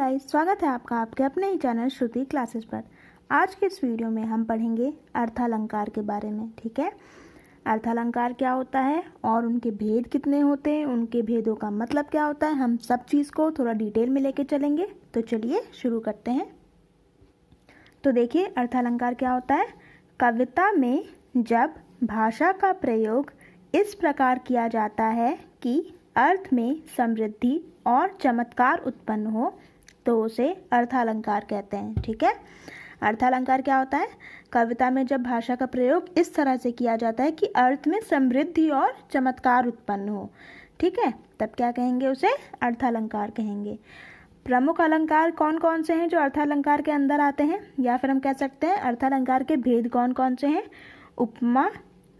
Guys, स्वागत है आपका आपके अपने ही चैनल श्रुति क्लासेस पर। आज के इस वीडियो में हम पढ़ेंगे अर्थालंकार के बारे में। ठीक है, अर्थालंकार क्या होता है और उनके भेद कितने होते हैं, उनके भेदों का मतलब क्या होता है, हम सब चीज़ को थोड़ा डिटेल में लेके चलेंगे। तो चलिए शुरू करते हैं। तो देखिए, अर्थालंकार क्या होता है। कविता में जब भाषा का प्रयोग इस प्रकार किया जाता है कि अर्थ में समृद्धि और चमत्कार उत्पन्न हो तो उसे अर्थालंकार कहते हैं। ठीक है, अर्थालंकार क्या होता है। कविता में जब भाषा का प्रयोग इस तरह से किया जाता है कि अर्थ में समृद्धि और चमत्कार उत्पन्न हो, ठीक है, तब क्या कहेंगे, उसे अर्थालंकार कहेंगे। प्रमुख अलंकार कौन कौन से हैं जो अर्थालंकार के अंदर आते हैं, या फिर हम कह सकते हैं अर्थालंकार के भेद कौन कौन से हैं। उपमा,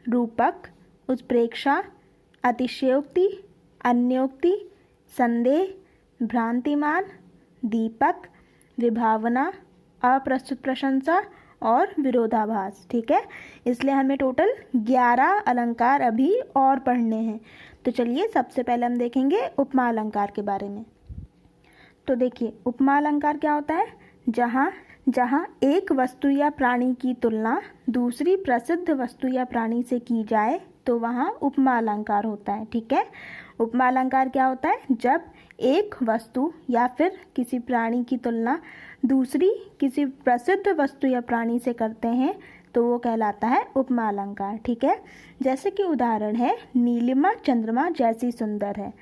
रूपक, उत्प्रेक्षा, अतिशयोक्ति, अन्योक्ति, संदेह, भ्रांतिमान, दीपक, विभावना, अप्रस्तुत प्रशंसा और विरोधाभास। ठीक है, इसलिए हमें टोटल 11 अलंकार अभी और पढ़ने हैं। तो चलिए सबसे पहले हम देखेंगे उपमा अलंकार के बारे में। तो देखिए, उपमा अलंकार क्या होता है। जहाँ एक वस्तु या प्राणी की तुलना दूसरी प्रसिद्ध वस्तु या प्राणी से की जाए तो वहाँ उपमा अलंकार होता है। ठीक है, उपमा अलंकार क्या होता है, जब एक वस्तु या फिर किसी प्राणी की तुलना दूसरी किसी प्रसिद्ध वस्तु या प्राणी से करते हैं तो वो कहलाता है उपमा अलंकार। ठीक है, जैसे कि उदाहरण है, नीलिमा चंद्रमा जैसी सुंदर है।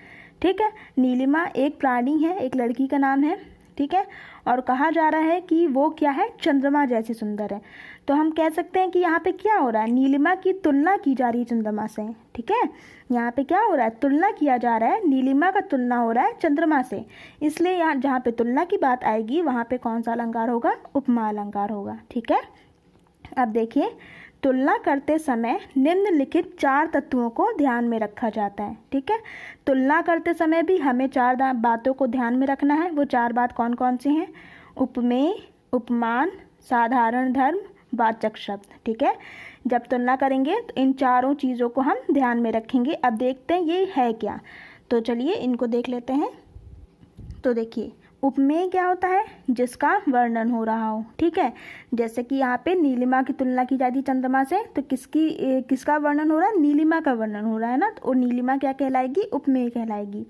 ठीक है, नीलिमा एक प्राणी है, एक लड़की का नाम है। ठीक है, और कहा जा रहा है कि वो क्या है, चंद्रमा जैसी सुंदर है। तो हम कह सकते हैं कि यहाँ पे क्या हो रहा है, नीलिमा की तुलना की जा रही है चंद्रमा से। ठीक है, यहाँ पे क्या हो रहा है, तुलना किया जा रहा है, नीलिमा का तुलना हो रहा है चंद्रमा से। इसलिए यहाँ जहाँ पे तुलना की बात आएगी वहाँ पे कौन सा अलंकार होगा, उपमा अलंकार होगा। ठीक है, अब देखिए, तुलना करते समय निम्नलिखित 4 तत्वों को ध्यान में रखा जाता है। ठीक है, तुलना करते समय भी हमें 4 बातों को ध्यान में रखना है। वो 4 बात कौन कौन सी हैं, उपमेय, उपमान, साधारण धर्म, वाचक शब्द। ठीक है, जब तुलना करेंगे तो इन चारों चीज़ों को हम ध्यान में रखेंगे। अब देखते हैं ये है क्या, तो चलिए इनको देख लेते हैं। तो देखिए, उपमेय क्या होता है, जिसका वर्णन हो रहा हो। ठीक है, जैसे कि यहाँ पे नीलिमा की तुलना की जाती है चंद्रमा से, तो किसका वर्णन हो रहा है, नीलिमा का वर्णन हो रहा है ना, तो नीलिमा क्या कहलाएगी, उपमेय कहलाएगी।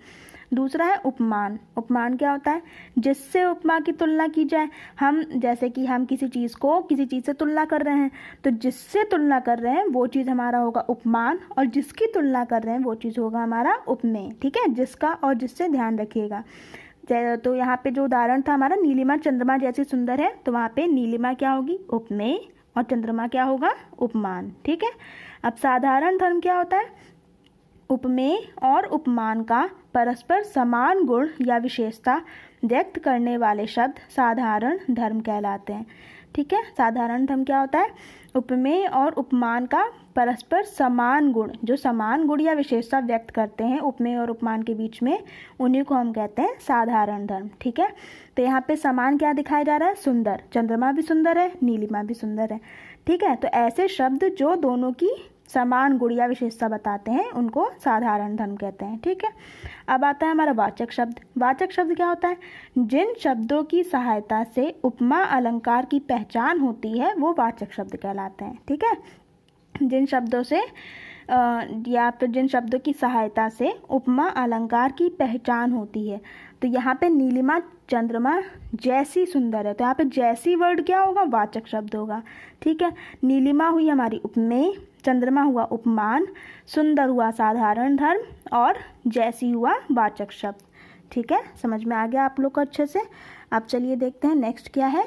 दूसरा है उपमान। उपमान क्या होता है, जिससे उपमा की तुलना की जाए। हम जैसे कि हम किसी चीज़ को किसी चीज़ से तुलना कर रहे हैं, तो जिससे तुलना कर रहे हैं वो चीज़ हमारा होगा उपमान, और जिसकी तुलना कर रहे हैं वो चीज़ होगा हमारा उपमेय। ठीक है, जिसका और जिससे ध्यान रखिएगा। तो यहाँ पे जो उदाहरण था हमारा, नीलिमा चंद्रमा जैसी सुंदर है, तो वहाँ पे नीलिमा क्या होगी, उपमेय, और चंद्रमा क्या होगा, उपमान। ठीक है, अब साधारण धर्म क्या होता है, उपमेय और उपमान का परस्पर समान गुण या विशेषता व्यक्त करने वाले शब्द साधारण धर्म कहलाते हैं। ठीक है, साधारण धर्म क्या होता है, उपमेय और उपमान का परस्पर समान गुण, जो समान गुण या विशेषता व्यक्त करते हैं उपमेय और उपमान के बीच में, उन्हीं को हम कहते हैं साधारण धर्म। ठीक है, तो यहाँ पे समान क्या दिखाया जा रहा है, सुंदर, चंद्रमा भी सुंदर है, नीलिमा भी सुंदर है। ठीक है, तो ऐसे शब्द जो दोनों की समान गुण या विशेषता बताते हैं उनको साधारण धर्म कहते हैं। ठीक है, अब आता है हमारा वाचक शब्द। वाचक शब्द क्या होता है, जिन शब्दों की सहायता से उपमा अलंकार की पहचान होती है वो वाचक शब्द कहलाते हैं। ठीक है, जिन शब्दों से या फिर जिन शब्दों की सहायता से उपमा अलंकार की पहचान होती है। तो यहाँ पे नीलिमा चंद्रमा जैसी सुंदर है, तो यहाँ पे जैसी वर्ड क्या होगा, वाचक शब्द होगा। ठीक है, नीलिमा हुई हमारी उपमेय, चंद्रमा हुआ उपमान, सुंदर हुआ साधारण धर्म, और जैसी हुआ वाचक शब्द। ठीक है, समझ में आ गया आप लोग को अच्छे से। अब चलिए देखते हैं नेक्स्ट क्या है।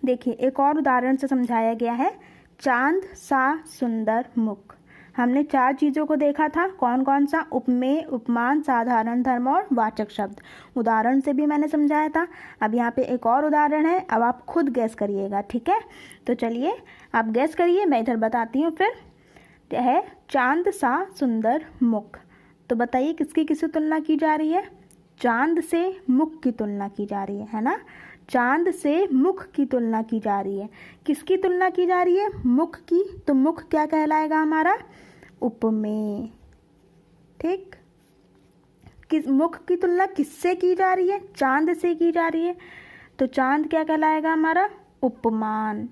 देखिए, एक और उदाहरण से समझाया गया है, चांद सा सुंदर मुख। हमने 4 चीज़ों को देखा था, कौन कौन सा, उपमेय, उपमान, साधारण धर्म और वाचक शब्द। उदाहरण से भी मैंने समझाया था। अब यहाँ पे एक और उदाहरण है, अब आप खुद गैस करिएगा। ठीक है, तो चलिए आप गैस करिए, मैं इधर बताती हूँ। फिर है चांद सा सुंदर मुख, तो बताइए किसकी किससे तुलना की जा रही है, चांद से मुख की तुलना की जा रही है ना। चांद से मुख की तुलना की जा रही है, किसकी तुलना की जा रही है, मुख की। तो मुख क्या कहलाएगा हमारा, उपमेय। ठीक, मुख की तुलना किससे की जा रही है? चांद से की जा रही है। तो चांद क्या कहलाएगा हमारा? उपमान।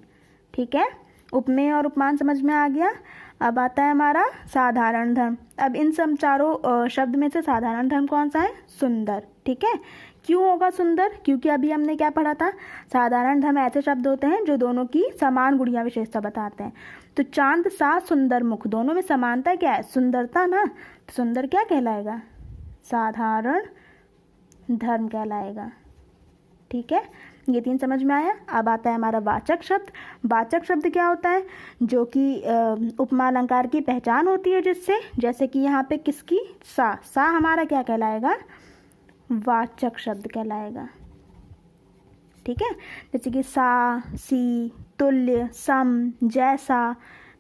ठीक है, उपमेय और उपमान समझ में आ गया। अब आता है हमारा साधारण धर्म। अब इन सब चारों शब्द में से साधारण धर्म कौन सा है? सुंदर। ठीक है, क्यों होगा सुंदर? क्योंकि अभी हमने क्या पढ़ा था? साधारण धर्म ऐसे शब्द होते हैं जो दोनों की समान गुणिया विशेषता बताते हैं। तो चांद सा सुंदर मुख, दोनों में समानता क्या है? सुंदरता ना। तो सुंदर क्या कहलाएगा? साधारण धर्म कहलाएगा। ठीक है, ये 3 समझ में आया। अब आता है हमारा वाचक शब्द। वाचक शब्द क्या होता है? जो कि उपमा अलंकार की पहचान होती है जिससे, जैसे कि यहाँ पे किसकी? सा हमारा क्या कहलाएगा? वाचक शब्द कहलाएगा। ठीक है, जैसे कि सा, सी, तुल्य, सम, जैसा,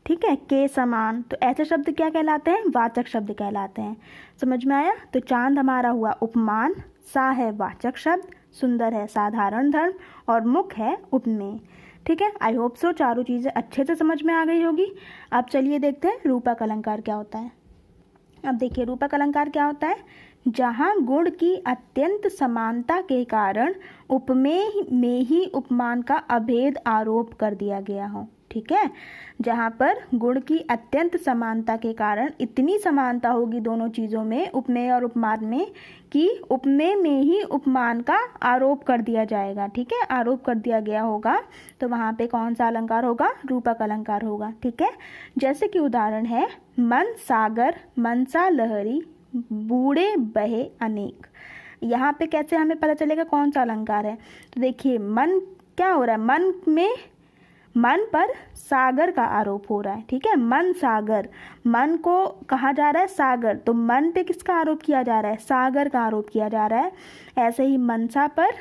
ठीक है, के समान, तो ऐसे शब्द क्या कहलाते हैं? वाचक शब्द कहलाते हैं। समझ में आया। तो चांद हमारा हुआ उपमान, सा है वाचक शब्द, सुंदर है साधारण धर्म और मुख है उपमेय। ठीक है, आई होप सो चारों चीज़ें अच्छे से समझ में आ गई होगी। अब चलिए देखते हैं रूपक अलंकार क्या होता है। अब देखिए रूपक अलंकार क्या होता है? जहाँ गुण की अत्यंत समानता के कारण उपमेय में ही उपमान का अभेद आरोप कर दिया गया हो। ठीक है, जहाँ पर गुण की अत्यंत समानता के कारण इतनी समानता होगी दोनों चीज़ों में, उपमेय और उपमान में, कि उपमेय में ही उपमान का आरोप कर दिया जाएगा। ठीक है, आरोप कर दिया गया होगा, तो वहाँ पे कौन सा अलंकार होगा? रूपक अलंकार होगा। ठीक है, जैसे कि उदाहरण है मन सागर मनसा लहरी बूढ़े बहे अनेक। यहाँ पे कैसे हमें पता चलेगा कौन सा अलंकार है? तो देखिए मन क्या हो रहा है? मन पर सागर का आरोप हो रहा है। ठीक है, मन सागर, मन को कहा जा रहा है सागर, तो मन पे किसका आरोप किया जा रहा है? सागर का आरोप किया जा रहा है। ऐसे ही मनसा पर,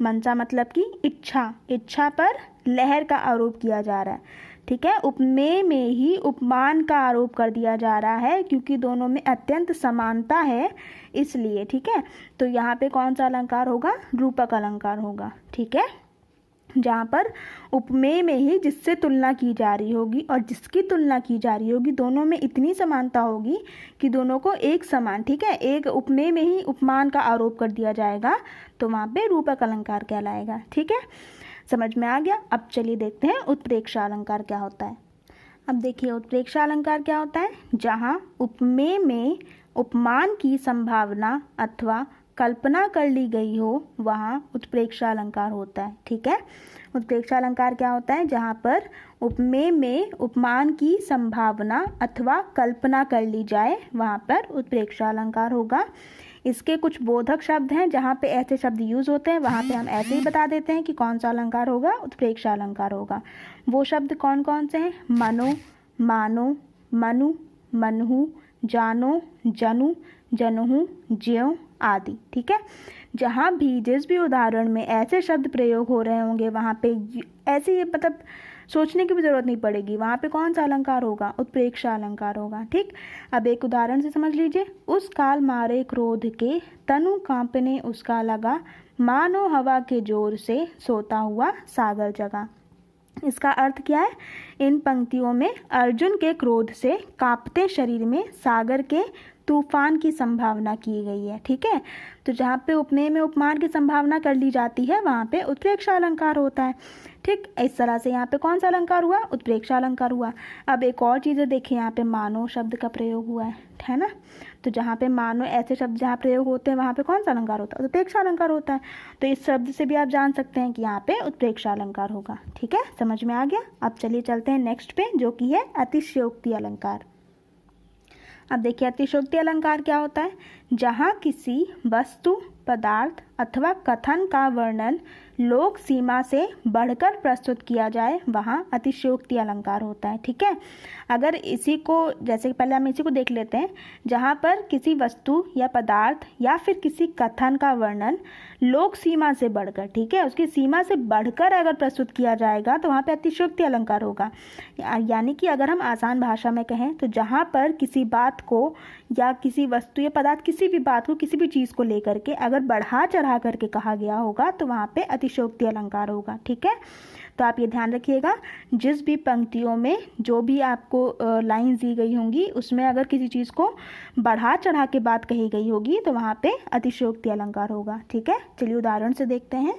मनसा मतलब कि इच्छा पर लहर का आरोप किया जा रहा है। ठीक है, उपमेय में ही उपमान का आरोप कर दिया जा रहा है क्योंकि दोनों में अत्यंत समानता है इसलिए। ठीक है, तो यहाँ पे कौन सा अलंकार होगा? रूपक अलंकार होगा। ठीक है, जहाँ पर उपमेय में ही जिससे तुलना की जा रही होगी और जिसकी तुलना की जा रही होगी दोनों में इतनी समानता होगी कि दोनों को एक समान, ठीक है, एक उपमेय में ही उपमान का आरोप कर दिया जाएगा, तो वहाँ पे रूपक अलंकार कहलाएगा। ठीक है, समझ में आ गया। अब चलिए देखते हैं उत्प्रेक्षा अलंकार क्या होता है। अब देखिए उत्प्रेक्षा अलंकार क्या होता है? जहाँ उपमेय में उपमान की संभावना अथवा कल्पना कर ली गई हो वहाँ उत्प्रेक्षा अलंकार होता है। ठीक है, उत्प्रेक्षा अलंकार क्या होता है? जहाँ पर उपमेय में उपमान की संभावना अथवा कल्पना कर ली जाए वहाँ पर उत्प्रेक्षा अलंकार होगा। इसके कुछ बोधक शब्द हैं, जहाँ पे ऐसे शब्द यूज होते हैं वहाँ पे हम ऐसे ही बता देते हैं कि कौन सा अलंकार होगा, उत्प्रेक्षा अलंकार होगा। वो शब्द कौन कौन से हैं? मनो, मानो, मनु, मनहु, जानो, जनु, जनहु, ज्यों आदि। ठीक है, जहाँ भी जिस भी उदाहरण में ऐसे शब्द प्रयोग हो रहे होंगे वहाँ पे ऐसे ही मतलब सोचने की भी जरूरत नहीं पड़ेगी, वहाँ पे कौन सा अलंकार होगा? उत्प्रेक्षा अलंकार होगा। ठीक, अब एक उदाहरण से समझ लीजिए। उस काल मारे क्रोध के तनु कांपने उसका लगा, मानो हवा के जोर से सोता हुआ सागर जगा। इसका अर्थ क्या है? इन पंक्तियों में अर्जुन के क्रोध से कांपते शरीर में सागर के तूफान की संभावना की गई है। ठीक है, तो जहाँ पे उपमेय में उपमान की संभावना कर ली जाती है वहाँ पे उत्प्रेक्षा अलंकार होता है। ठीक, इस तरह से यहाँ पे कौन सा अलंकार हुआ? उत्प्रेक्षा अलंकार हुआ। अब एक और चीज़ें देखिए, यहाँ पे मानो शब्द का प्रयोग हुआ है ना, तो जहाँ पे मानो ऐसे शब्द जहाँ प्रयोग होते हैं वहाँ पे कौन सा अलंकार होता है? उत्प्रेक्षा अलंकार होता है। तो इस शब्द से भी आप जान सकते हैं कि यहाँ पे उत्प्रेक्षा अलंकार होगा। ठीक है, समझ में आ गया। अब चलिए चलते हैं नेक्स्ट पे, जो कि है अतिशयोक्ति अलंकार। अब देखिए अतिशयोक्ति अलंकार क्या होता है? जहाँ किसी वस्तु, पदार्थ अथवा कथन का वर्णन लोक सीमा से बढ़कर प्रस्तुत किया जाए वहाँ अतिशयोक्ति अलंकार होता है। ठीक है, अगर इसी को जैसे पहले हम इसी को देख लेते हैं, जहाँ पर किसी वस्तु या पदार्थ या फिर किसी कथन का वर्णन लोक सीमा से बढ़कर, ठीक है, उसकी सीमा से बढ़कर अगर प्रस्तुत किया जाएगा तो वहाँ पे अतिशयोक्ति अलंकार होगा। यानी कि अगर हम आसान भाषा में कहें तो जहाँ पर किसी बात को या किसी वस्तु या पदार्थ की किसी भी बात को, किसी भी चीज़ को लेकर के अगर बढ़ा चढ़ा करके कहा गया होगा तो वहाँ पे अतिशयोक्ति अलंकार होगा। ठीक है, तो आप ये ध्यान रखिएगा, जिस भी पंक्तियों में जो भी आपको लाइंस दी गई होंगी उसमें अगर किसी चीज़ को बढ़ा चढ़ा के बात कही गई होगी तो वहाँ पे अतिशयोक्ति अलंकार होगा। ठीक है, चलिए उदाहरण से देखते हैं।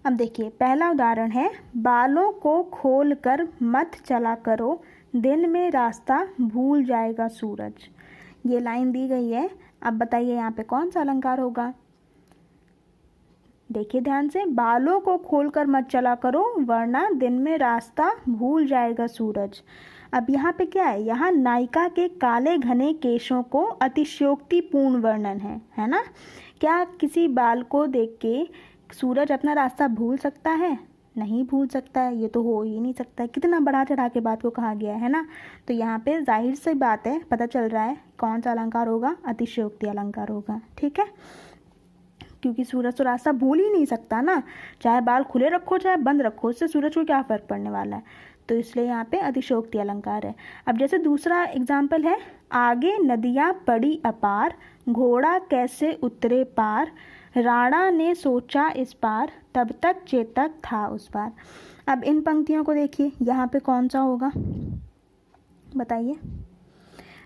अब देखिए, पहला उदाहरण है, बालों को खोल कर मत चला करो, दिन में रास्ता भूल जाएगा सूरज। ये लाइन दी गई है। अब बताइए यहाँ पे कौन सा अलंकार होगा। देखिए ध्यान से, बालों को खोलकर मत चला करो वरना दिन में रास्ता भूल जाएगा सूरज। अब यहाँ पे क्या है, यहाँ नायिका के काले घने केशों को अतिशयोक्तिपूर्ण वर्णन है ना। क्या किसी बाल को देख के सूरज अपना रास्ता भूल सकता है? नहीं भूल सकता है, ये तो हो ही नहीं सकता है। कितना बढ़ा चढ़ा के बात को कहा गया है ना। तो यहाँ पे जाहिर सी बात है, पता चल रहा है कौन सा अलंकार होगा, अतिशयोक्ति अलंकार होगा। ठीक है, क्योंकि सूरज तो रास्ता भूल ही नहीं सकता ना, चाहे बाल खुले रखो चाहे बंद रखो, उससे सूरज को क्या फ़र्क पड़ने वाला है। तो इसलिए यहाँ पे अतिशयोक्ति अलंकार है। अब जैसे दूसरा एग्जाम्पल है, आगे नदियाँ पड़ी अपार, घोड़ा कैसे उतरे पार, राणा ने सोचा इस पार, तब तक चेतक था उस पार। अब इन पंक्तियों को देखिए, यहाँ पे कौन सा होगा बताइए।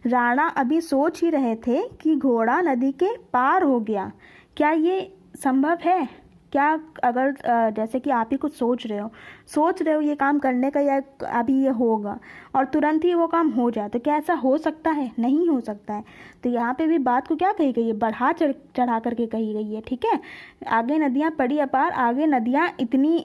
राणा अभी सोच ही रहे थे कि घोड़ा नदी के पार हो गया। क्या ये संभव है? क्या अगर जैसे कि आप ही कुछ सोच रहे हो ये काम करने का या अभी ये होगा और तुरंत ही वो काम हो जाए, तो क्या ऐसा हो सकता है? नहीं हो सकता है। तो यहाँ पे भी बात को क्या कही गई है, बढ़ा चढ़ा करके कही गई है। ठीक है, आगे नदियाँ पड़ी अपार, आगे नदियाँ इतनी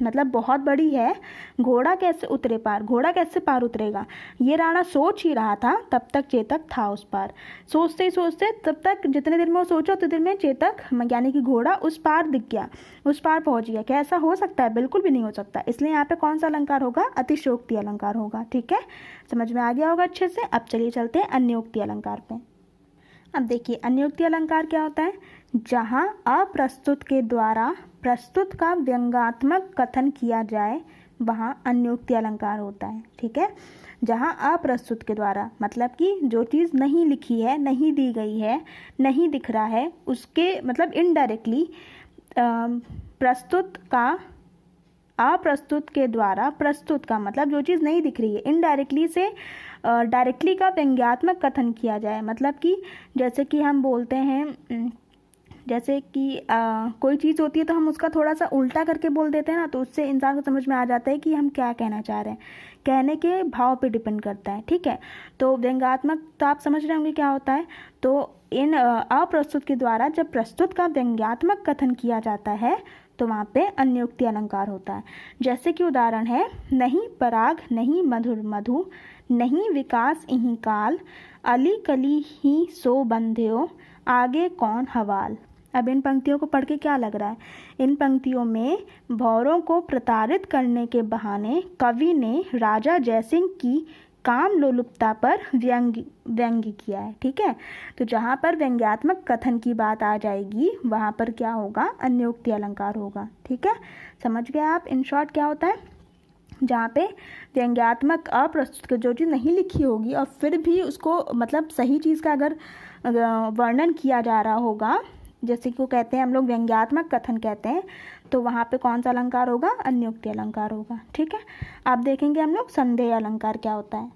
मतलब बहुत बड़ी है, घोड़ा कैसे उतरे पार, घोड़ा कैसे पार उतरेगा। ये राणा सोच ही रहा था, तब तक चेतक था उस पार। सोचते ही सोचते तब तक जितने देर में वो सोचा उतने देर में चेतक यानी कि घोड़ा उस पार दिख गया, उस पार पहुंच गया। क्या ऐसा हो सकता है? बिल्कुल भी नहीं हो सकता। इसलिए यहाँ पे कौन सा अलंकार होगा? अतिशयोक्ति अलंकार होगा। ठीक है, समझ में आ गया होगा अच्छे से। अब चलिए चलते हैं अन्योक्ति अलंकार पे। अब देखिए, अन्योक्ति अलंकार क्या होता है, जहाँ अप्रस्तुत के द्वारा प्रस्तुत का व्यंग्यात्मक कथन किया जाए वहाँ अन्योक्ति अलंकार होता है। ठीक है, जहाँ अप्रस्तुत के द्वारा मतलब कि जो चीज़ नहीं लिखी है, नहीं दी गई है, नहीं दिख रहा है, उसके मतलब इनडायरेक्टली प्रस्तुत का, अप्रस्तुत के द्वारा प्रस्तुत का मतलब जो चीज़ नहीं दिख रही है, इनडायरेक्टली से डायरेक्टली का व्यंग्यात्मक कथन किया जाए। मतलब कि जैसे कि हम बोलते हैं, जैसे कि कोई चीज़ होती है तो हम उसका थोड़ा सा उल्टा करके बोल देते हैं ना, तो उससे इंसान को समझ में आ जाता है कि हम क्या कहना चाह रहे हैं। कहने के भाव पे डिपेंड करता है। ठीक है, तो व्यंग्यात्मक तो आप समझ रहे होंगे क्या होता है। तो इन अप्रस्तुत के द्वारा जब प्रस्तुत का व्यंग्यात्मक कथन किया जाता है तो वहाँ पे अन्योक्ति अलंकार होता है। जैसे कि उदाहरण है, नहीं पराग नहीं मधुर मधु, नहीं विकास इहीं काल, अली कली ही सो बंध्यो, आगे कौन हवाल। अब इन पंक्तियों को पढ़ के क्या लग रहा है, इन पंक्तियों में भौरों को प्रताड़ित करने के बहाने कवि ने राजा जयसिंह की काम लोलुपता पर व्यंग्य किया है। ठीक है, तो जहाँ पर व्यंग्यात्मक कथन की बात आ जाएगी वहाँ पर क्या होगा, अन्योक्ति अलंकार होगा। ठीक है, समझ गए आप। इन शॉर्ट क्या होता है, जहाँ पे व्यंग्यात्मक अप्रस्तुत जो चीज़ नहीं लिखी होगी और फिर भी उसको मतलब सही चीज़ का अगर वर्णन किया जा रहा होगा, जैसे कि वो कहते हैं हम लोग व्यंग्यात्मक कथन कहते हैं, तो वहाँ पे कौन सा अलंकार होगा, अन्योक्ति अलंकार होगा। ठीक है, अब देखेंगे हम लोग संदेह अलंकार क्या होता है।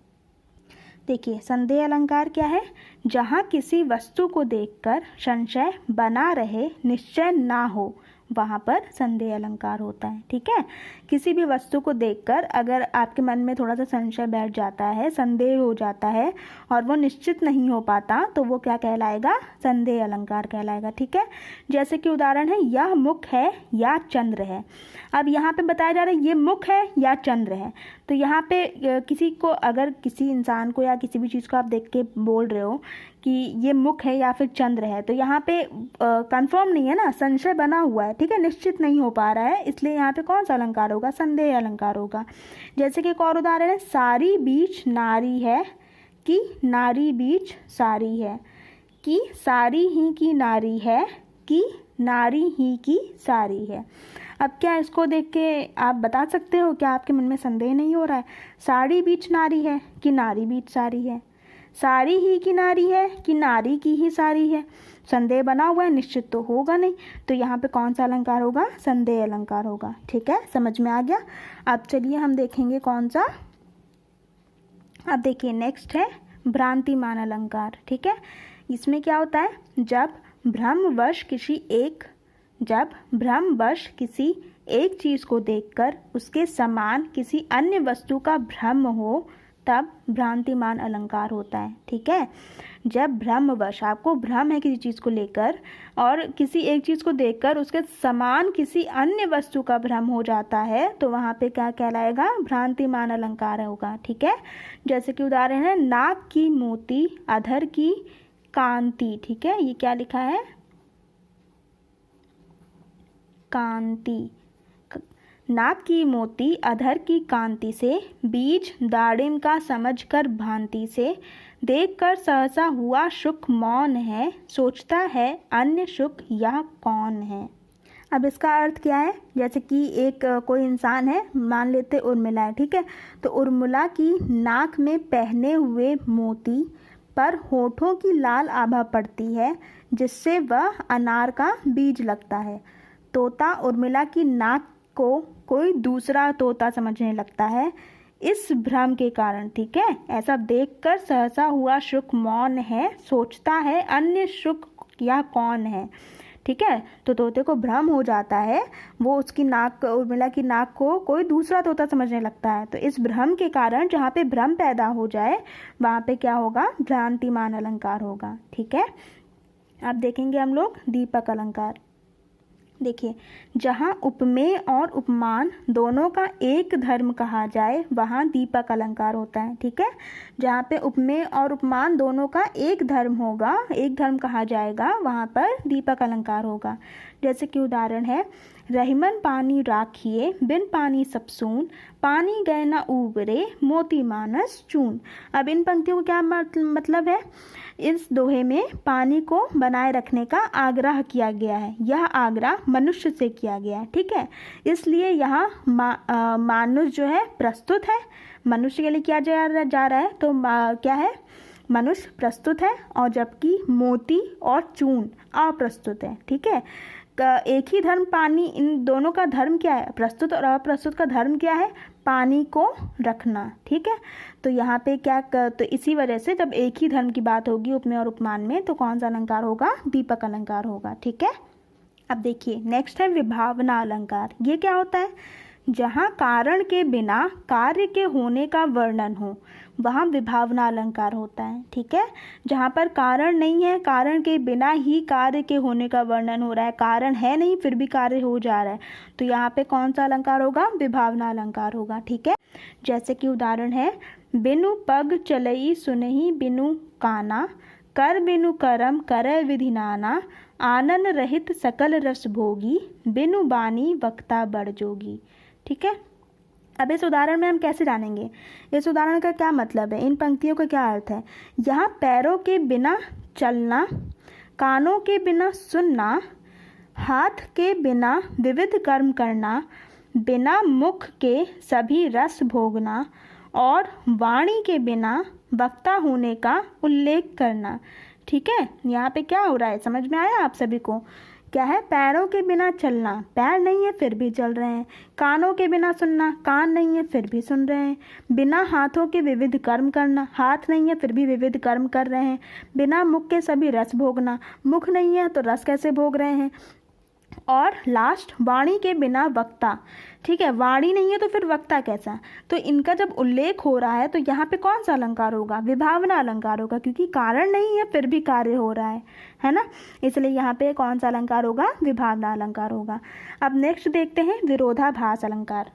देखिए, संदेह अलंकार क्या है, जहाँ किसी वस्तु को देखकर संशय बना रहे, निश्चय ना हो, वहाँ पर संदेह अलंकार होता है। ठीक है, किसी भी वस्तु को देखकर अगर आपके मन में थोड़ा सा संशय बैठ जाता है, संदेह हो जाता है और वो निश्चित नहीं हो पाता, तो वो क्या कहलाएगा, संदेह अलंकार कहलाएगा। ठीक है, जैसे कि उदाहरण है, यह मुख है या चंद्र है। अब यहाँ पे बताया जा रहा है ये मुख है या चंद्र है। तो यहाँ पे किसी को, अगर किसी इंसान को या किसी भी चीज़ को आप देख के बोल रहे हो कि ये मुख है या फिर चंद्र है, तो यहाँ पे कंफर्म नहीं है ना, संशय बना हुआ है। ठीक है, निश्चित नहीं हो पा रहा है, इसलिए यहाँ पे कौन सा अलंकार होगा, संदेह अलंकार होगा। जैसे कि एक और उदाहरण है, सारी बीच नारी है कि नारी बीच सारी है, कि सारी ही की नारी है कि नारी ही की सारी है। अब क्या इसको देख के आप बता सकते हो, क्या आपके मन में संदेह नहीं हो रहा है, साड़ी बीच नारी है कि नारी बीच साड़ी है, सारी ही की नारी है कि नारी की ही सारी है? संदेह बना हुआ है, निश्चित तो होगा नहीं, तो यहाँ पे कौन सा अलंकार होगा? संदेह अलंकार होगा। ठीक है, समझ में आ गया। अब चलिए हम देखेंगे कौन सा। अब देखिए नेक्स्ट है भ्रांतिमान अलंकार। ठीक है, इसमें क्या होता है? जब भ्रमवश किसी एक चीज को देखकर उसके समान किसी अन्य वस्तु का भ्रम हो, तब भ्रांतिमान अलंकार होता है। ठीक है, जब भ्रमवश, आपको भ्रम है किसी चीज को लेकर और किसी एक चीज को देखकर उसके समान किसी अन्य वस्तु का भ्रम हो जाता है, तो वहां पे क्या कहलाएगा? भ्रांतिमान अलंकार होगा। ठीक है, जैसे कि उदाहरण है नाक की मोती अधर की कांति। ठीक है, ये क्या लिखा है? कांति। नाक की मोती अधर की कांति से, बीज दाड़िम का समझकर भांति से, देखकर सहसा हुआ सुख मौन है, सोचता है अन्य सुख यह कौन है। अब इसका अर्थ क्या है? जैसे कि एक कोई इंसान है, मान लेते उर्मिला है। ठीक है, तो उर्मिला की नाक में पहने हुए मोती पर होठों की लाल आभा पड़ती है, जिससे वह अनार का बीज लगता है। तोता उर्मिला की नाक को कोई दूसरा तोता समझने लगता है इस भ्रम के कारण। ठीक है, ऐसा देखकर सहसा हुआ सुख मौन है, सोचता है अन्य सुख यह कौन है। ठीक है, तो तोते को भ्रम हो जाता है, वो उसकी नाक, उर्मिला की नाक को कोई दूसरा तोता समझने लगता है। तो इस भ्रम के कारण, जहाँ पे भ्रम पैदा हो जाए, वहाँ पे क्या होगा? भ्रांतिमान अलंकार होगा। ठीक है, अब देखेंगे हम लोग दीपक अलंकार। देखिए, जहाँ उपमेय और उपमान दोनों का एक धर्म कहा जाए, वहाँ दीपक अलंकार होता है। ठीक है, जहाँ पे उपमेय और उपमान दोनों का एक धर्म होगा, एक धर्म कहा जाएगा, वहाँ पर दीपक अलंकार होगा। जैसे कि उदाहरण है रहीमन पानी राखिए बिन पानी सब सून, पानी गए न उबरे मोती मानस चून। अब इन पंक्तियों का क्या मतलब है? इस दोहे में पानी को बनाए रखने का आग्रह किया गया है। यह आग्रह मनुष्य से किया गया है। ठीक है, इसलिए यहाँ मानुष जो है प्रस्तुत है, मनुष्य के लिए किया जा रहा है, तो क्या है? मनुष्य प्रस्तुत है, और जबकि मोती और चून अप्रस्तुत है। ठीक है, एक ही धर्म पानी, इन दोनों का धर्म क्या है? प्रस्तुत और अप्रस्तुत का धर्म क्या है? पानी को रखना। ठीक है, तो यहाँ पे क्या तो इसी वजह से जब एक ही धर्म की बात होगी उपमेय और उपमान में, तो कौन सा अलंकार होगा? दीपक अलंकार होगा। ठीक है, अब देखिए नेक्स्ट है विभावना अलंकार। ये क्या होता है? जहाँ कारण के बिना कार्य के होने का वर्णन हो, वहाँ विभावना अलंकार होता है। ठीक है, जहाँ पर कारण नहीं है, कारण के बिना ही कार्य के होने का वर्णन हो रहा है, कारण है नहीं फिर भी कार्य हो जा रहा है, तो यहाँ पे कौन सा अलंकार होगा? विभावना अलंकार होगा। ठीक है, जैसे कि उदाहरण है बिनु पग चलई सुनहि बिनु काना, कर बिनु करम करे विधि नाना, आनन रहित सकल रस भोगी, बिनु बानी वक्ता बड़ जोगी। ठीक है, अब इस उदाहरण में हम कैसे जानेंगे? इस उदाहरण का क्या मतलब है? इन पंक्तियों का क्या अर्थ है? यहाँ पैरों के बिना चलना, कानों के बिना सुनना, हाथ के बिना विविध कर्म करना, बिना मुख के सभी रस भोगना और वाणी के बिना वक्ता होने का उल्लेख करना। ठीक है, यहाँ पे क्या हो रहा है? समझ में आया आप सभी को? क्या है? पैरों के बिना चलना, पैर नहीं है फिर भी चल रहे हैं। कानों के बिना सुनना, कान नहीं है फिर भी सुन रहे हैं। बिना हाथों के विविध कर्म करना, हाथ नहीं है फिर भी विविध कर्म कर रहे हैं। बिना मुख के सभी रस भोगना, मुख नहीं है तो रस कैसे भोग रहे हैं। और लास्ट वाणी के बिना वक्ता। ठीक है, वाणी नहीं है तो फिर वक्ता कैसा? तो इनका जब उल्लेख हो रहा है तो यहाँ पे कौन सा अलंकार होगा? विभावना अलंकार होगा, क्योंकि कारण नहीं है फिर भी कार्य हो रहा है ना, इसलिए यहाँ पे कौन सा अलंकार होगा? विभावना अलंकार होगा। अब नेक्स्ट देखते हैं विरोधाभास अलंकार।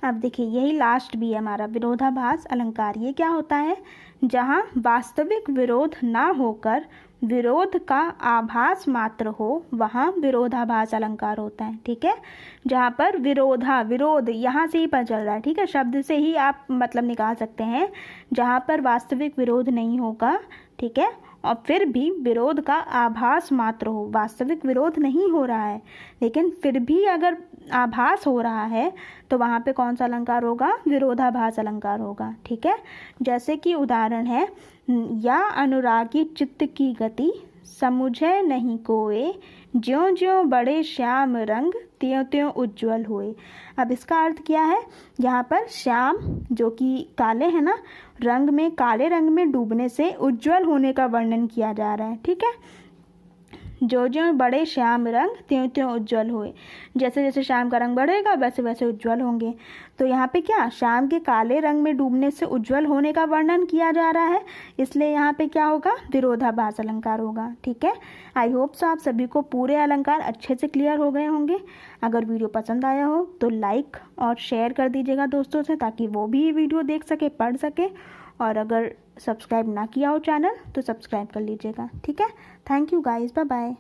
अब देखिए यही लास्ट भी है हमारा विरोधाभास अलंकार। ये क्या होता है? जहाँ वास्तविक विरोध ना होकर विरोध का आभास मात्र हो, वहाँ विरोधाभास अलंकार होता है। ठीक है, जहाँ पर विरोध यहाँ से ही पता चल रहा है। ठीक है, शब्द से ही आप मतलब निकाल सकते हैं। जहाँ पर वास्तविक विरोध नहीं होगा, ठीक है, और फिर भी विरोध का आभास मात्र हो, वास्तविक विरोध नहीं हो रहा है, लेकिन फिर भी अगर आभास हो रहा है तो वहाँ पे कौन सा अलंकार होगा? विरोधाभास अलंकार होगा। ठीक है, जैसे कि उदाहरण है, या अनुरागी चित्त की गति समुझे नहीं कोय, ज्यों ज्यों बड़े श्याम रंग त्यों त्यों उज्ज्वल हुए। अब इसका अर्थ क्या है? यहाँ पर श्याम जो कि काले हैं ना, रंग में, काले रंग में डूबने से उज्ज्वल होने का वर्णन किया जा रहा है। ठीक है, जो जो बड़े श्याम रंग त्यों त्यों उज्ज्वल हुए, जैसे जैसे श्याम का रंग बढ़ेगा वैसे वैसे उज्ज्वल होंगे। तो यहाँ पे क्या, श्याम के काले रंग में डूबने से उज्ज्वल होने का वर्णन किया जा रहा है, इसलिए यहाँ पे क्या होगा? विरोधाभास अलंकार होगा। ठीक है, आई होप सो आप सभी को पूरे अलंकार अच्छे से क्लियर हो गए होंगे। अगर वीडियो पसंद आया हो तो लाइक और शेयर कर दीजिएगा दोस्तों से, ताकि वो भी ये वीडियो देख सके, पढ़ सके। और अगर सब्सक्राइब ना किया हो चैनल तो सब्सक्राइब कर लीजिएगा। ठीक है, thank you guys, bye bye.